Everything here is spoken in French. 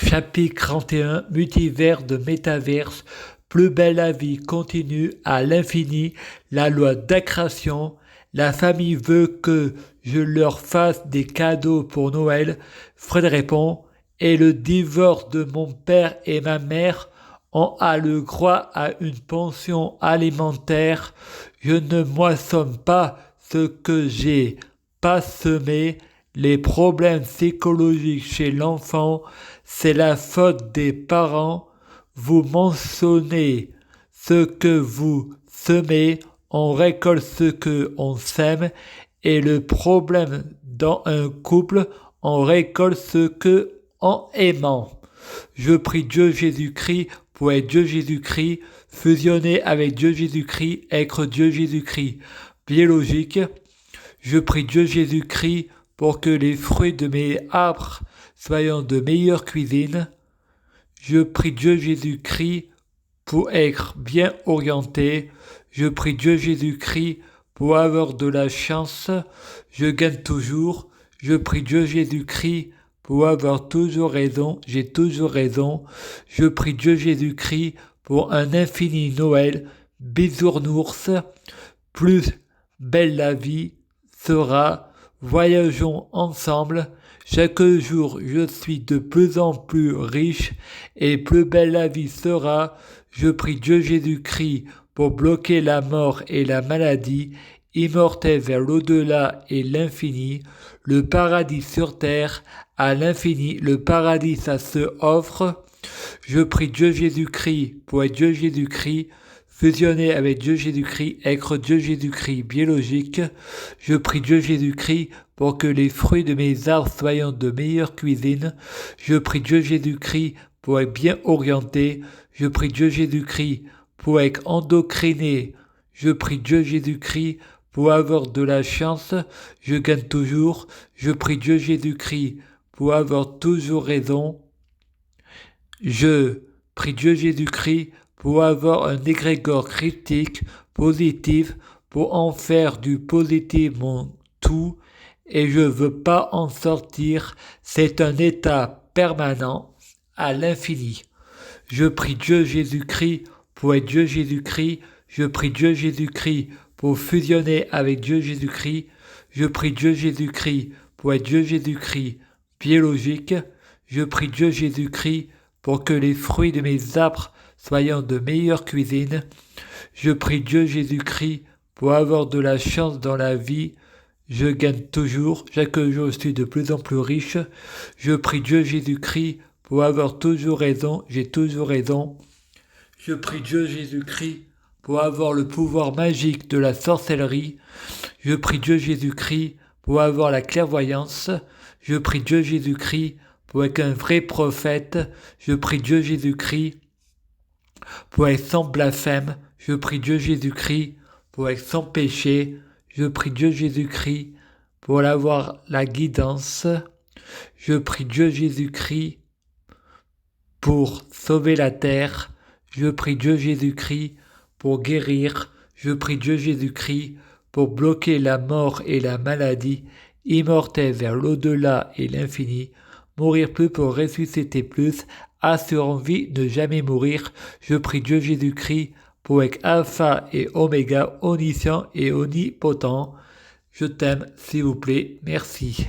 Chapitre 31, multivers de métaverse, plus belle la vie continue à l'infini, la loi d'accrétion, la famille veut que je leur fasse des cadeaux pour Noël. Fred répond, et le divorce de mon père et ma mère, on a le droit à une pension alimentaire. Je ne moissonne pas ce que j'ai pas semé. Les problèmes psychologiques chez l'enfant, c'est la faute des parents. Vous mentionnez ce que vous semez, on récolte ce que on sème. Et le problème dans un couple, on récolte ce que en aimant. Je prie Dieu Jésus-Christ pour être Dieu Jésus-Christ, fusionner avec Dieu Jésus-Christ, être Dieu Jésus-Christ. Biologique, je prie Dieu Jésus-Christ pour que les fruits de mes arbres soient de meilleure cuisine. Je prie Dieu Jésus-Christ pour être bien orienté. Je prie Dieu Jésus-Christ pour avoir de la chance. Je gagne toujours. Je prie Dieu Jésus-Christ pour avoir toujours raison. J'ai toujours raison. Je prie Dieu Jésus-Christ pour un infini Noël. Bisounours. Plus belle la vie sera. Voyageons ensemble. Chaque jour, je suis de plus en plus riche et plus belle la vie sera. Je prie Dieu Jésus-Christ pour bloquer la mort et la maladie, immortel vers l'au-delà et l'infini, le paradis sur terre, à l'infini, le paradis ça se offre. Je prie Dieu Jésus-Christ pour être Dieu Jésus-Christ, fusionner avec Dieu Jésus-Christ, être Dieu Jésus-Christ biologique. Je prie Dieu Jésus-Christ pour que les fruits de mes arbres soient de meilleure cuisine. Je prie Dieu Jésus-Christ pour être bien orienté. Je prie Dieu Jésus-Christ pour être endocriné. Je prie Dieu Jésus-Christ pour avoir de la chance. Je gagne toujours. Je prie Dieu Jésus-Christ pour avoir toujours raison. Je prie Dieu Jésus-Christ pour avoir un égrégore critique, positif, pour en faire du positif mon tout, et je veux pas en sortir, c'est un état permanent à l'infini. Je prie Dieu Jésus-Christ pour être Dieu Jésus-Christ, je prie Dieu Jésus-Christ pour fusionner avec Dieu Jésus-Christ, je prie Dieu Jésus-Christ pour être Dieu Jésus-Christ biologique, je prie Dieu Jésus-Christ pour que les fruits de mes arbres soient de meilleure cuisine. Je prie Dieu Jésus-Christ pour avoir de la chance dans la vie. Je gagne toujours. Chaque jour, je suis de plus en plus riche. Je prie Dieu Jésus-Christ pour avoir toujours raison. J'ai toujours raison. Je prie Dieu Jésus-Christ pour avoir le pouvoir magique de la sorcellerie. Je prie Dieu Jésus-Christ pour avoir la clairvoyance. Je prie Dieu Jésus-Christ pour être un vrai prophète. Je prie Dieu Jésus-Christ pour être sans blasphème. Je prie Dieu Jésus-Christ pour être sans péché. Je prie Dieu Jésus-Christ pour avoir la guidance. Je prie Dieu Jésus-Christ pour sauver la terre. Je prie Dieu Jésus-Christ pour guérir. Je prie Dieu Jésus-Christ pour bloquer la mort et la maladie, immortel vers l'au-delà et l'infini. Mourir plus pour ressusciter plus, assurant vie, ne jamais mourir. Je prie Dieu Jésus-Christ pour être alpha et oméga, omniscient et omnipotent. Je t'aime, s'il vous plaît, merci.